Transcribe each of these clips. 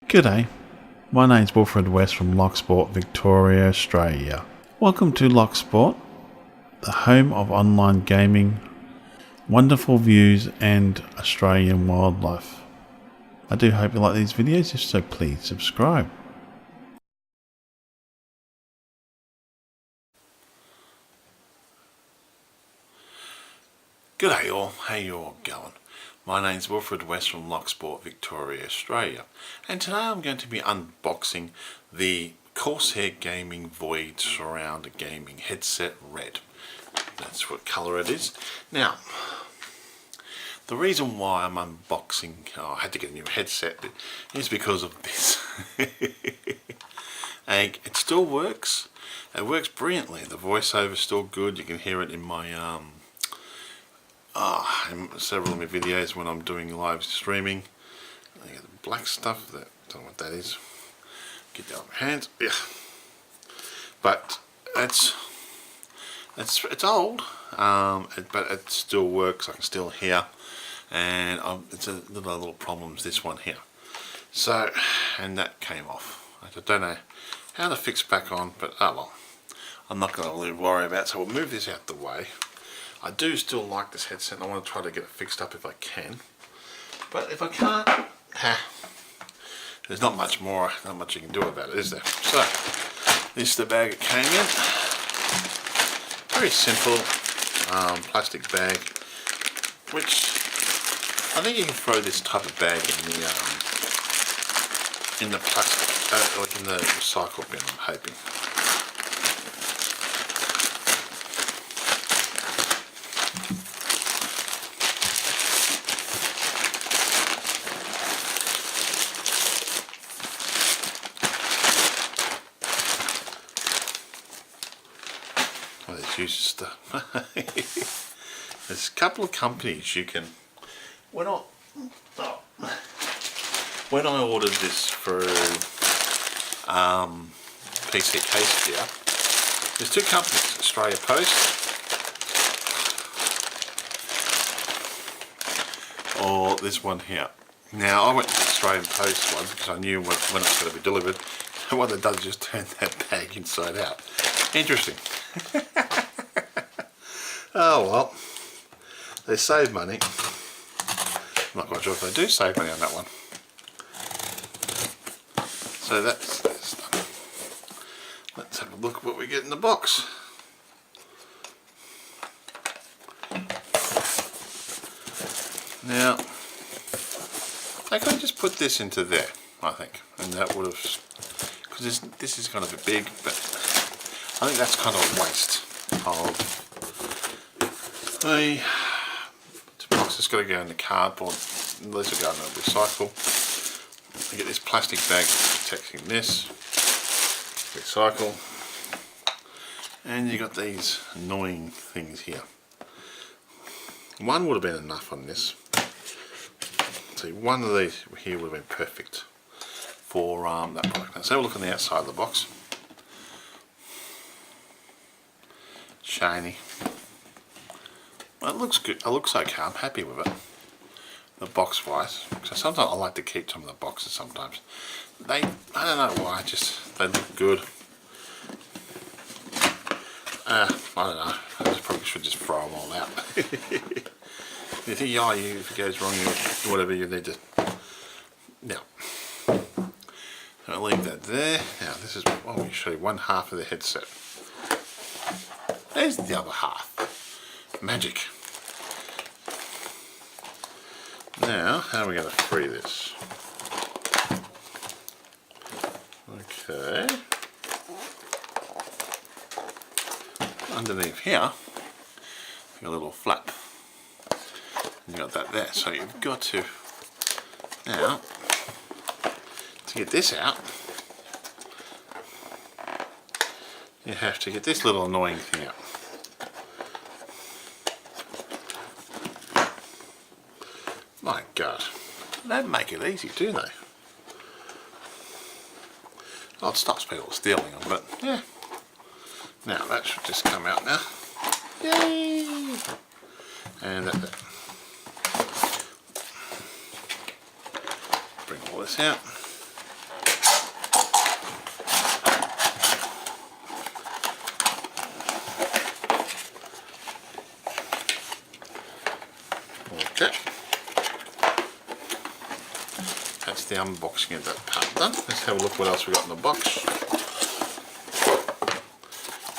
G'day, my name's Wilfred West from Locksport, Victoria, Australia. Welcome to Locksport, the home of online gaming, wonderful views and Australian wildlife. I do hope you like these videos, if so please subscribe. G'day all, how you all going? My name's Wilfred West from Locksport, Victoria, Australia, and today I'm going to be unboxing the Corsair Gaming Void Surround Gaming Headset Red. That's what colour it is. Now, the reason why I'm unboxing, I had to get a new headset, is because of this. And it still works. It works brilliantly. The voiceover's still good. You can hear it in my in several of my videos when I'm doing live streaming. I get the black stuff, that don't know what that is. Get that on my hands. Yeah. But it's old, but it still works. I can still hear, and it's a little problems. This one here. So, and that came off. I don't know how to fix back on, but oh well. I'm not going to really worry about it. So we'll move this out the way. I do still like this headset and I want to try to get it fixed up if I can. But if I can't, there's not much you can do about it, is there? So, this is the bag it came in. Very simple plastic bag, which I think you can throw this type of bag in the plastic, like in the recycle bin, I'm hoping. Stuff. There's a couple of companies you can. When I ordered this through PC Case here, there's two companies, Australia Post or this one here. Now I went to the Australian Post one because I knew when it was going to be delivered. And what it does is just turn that bag inside out. Interesting. Oh well, they save money. I'm not quite sure if they do save money on that one. So that's done. Let's have a look at what we get in the box. Now, I could have just put this into there, I think, and that would have, because this is kind of a big, but I think that's kind of a waste of. The box has got to go in the cardboard, these will go in the recycle. You get this plastic bag protecting this, recycle, and you got these annoying things here. One would have been enough on this. See, one of these here would have been perfect for that product. Let's have a look on the outside of the box. Shiny. Well, it looks good. It looks okay. I'm happy with it. The box wise. So sometimes I like to keep some of the boxes sometimes. I don't know why, they look good. I don't know. I probably should just throw them all out. You think, if it goes wrong, whatever you need to. Now, I'll leave that there. Now, this is, let me show you one half of the headset. There's the other half. Magic. Now, how are we going to free this? Okay. Underneath here, you've got a little flap. You got that there. So you've got to, now, to get this out, you have to get this little annoying thing out. My God, they don't make it easy, do they? Oh, it stops people stealing them, but yeah. Now that should just come out now. Yay! And that. Bring all this out. that's the unboxing of that part done. Let's have a look what else we got in the box.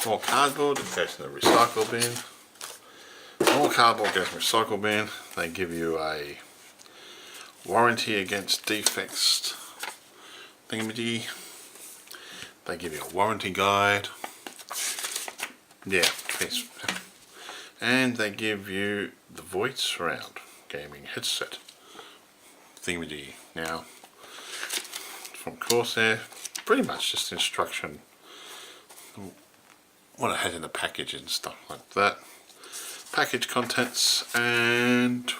More cardboard, it goes in the recycle bin. More cardboard goes in the recycle bin. They give you a warranty against defects thingamajiggy. They give you a warranty guide. Yeah, yes. And they give you the Void Surround gaming headset thingamajiggy. Now, from Corsair, pretty much just instruction, what it has in the package and stuff like that. Package contents and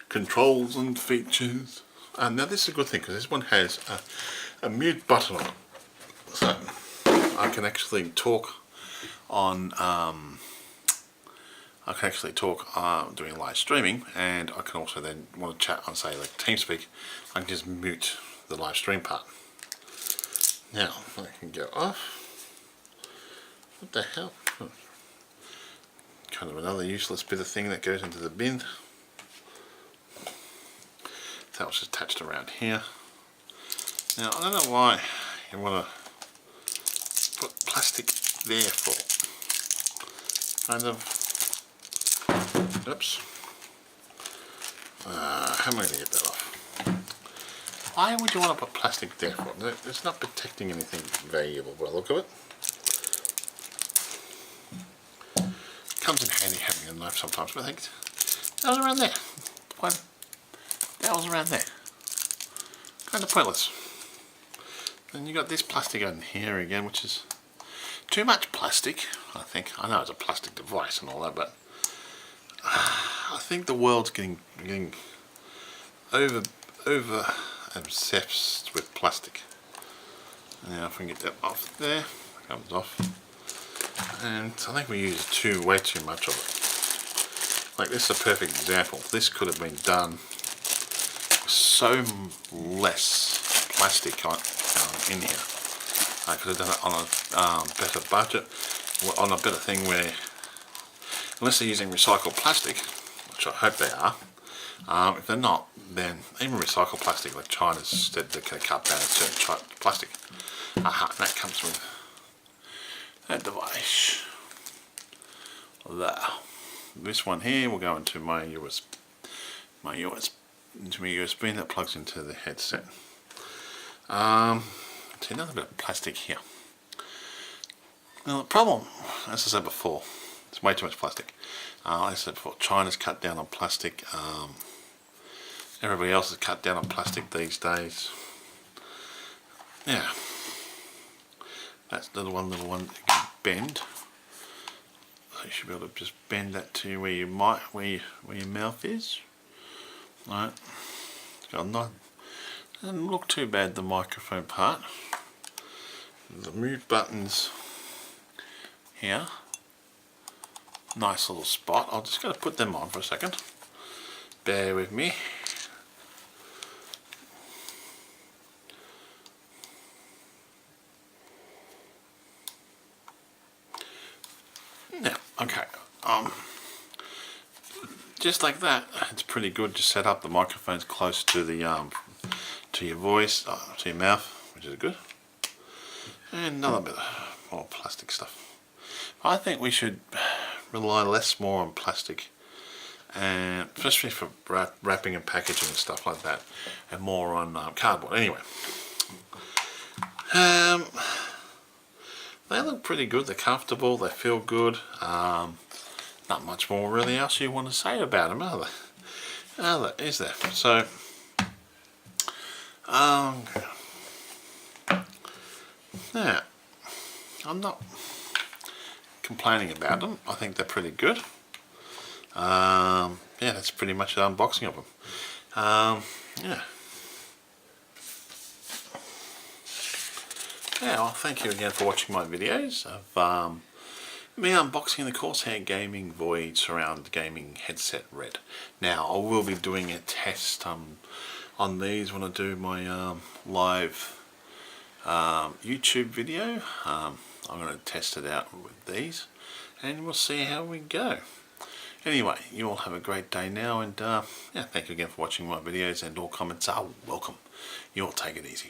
controls and features. Now this is a good thing because this one has a mute button on it, so I can actually talk on doing live streaming, and I can also then want to chat on, say, like TeamSpeak. I can just mute the live stream part. Now I can go off. What the hell? Kind of another useless bit of thing that goes into the bin. That was attached around here. Now I don't know why you want to put plastic there for. Kind of. Oops. How am I going to get that off? Why would you want to put plastic there for? It's not protecting anything valuable by the look of it. Comes in handy having a knife sometimes, but I think that was around there. That was around there. Kind of pointless. Then you got this plastic on here again, which is too much plastic, I think. I know it's a plastic device and all that, but I think the world's getting over obsessed with plastic. Now if we can get that off there, it comes off. And I think we use way too much of it. Like this is a perfect example. This could have been done with so less plastic in here. I could have done it on a better budget, on a better thing where, unless they're using recycled plastic, which I hope they are, if they're not, then even recycled plastic, like China's said they're going to cut down certain type of plastic. And that comes with that device. There. This one here will go into my USB that plugs into the headset. See, another bit of plastic here. Now the problem, as I said before, it's way too much plastic. Like I said before, China's cut down on plastic. Everybody else has cut down on plastic these days. Yeah. That's the one little one that you can bend. So you should be able to just bend that to where your mouth is. Right. It's got a nice, doesn't look too bad, the microphone part. The mute buttons here. Nice little spot. I'll just gotta put them on for a second. Bear with me. Now, okay. Just like that, it's pretty good to set up. The microphone's close to the to your voice, to your mouth, which is good. And another bit of more plastic stuff. I think we should rely more on plastic, and especially for wrapping and packaging and stuff like that, and more on cardboard. Anyway, they look pretty good. They're comfortable. They feel good. Not much more really else you want to say about them, are there? Is there? So, yeah, I'm not complaining about them. I think they're pretty good. Yeah, that's pretty much the unboxing of them. Yeah. Yeah, well, thank you again for watching my videos of me unboxing the Corsair Gaming Void Surround Gaming Headset Red. Now, I will be doing a test on these when I do my live YouTube video. I'm going to test it out with these, and we'll see how we go. Anyway, you all have a great day now, and yeah, thank you again for watching my videos, and all comments are welcome. You all take it easy.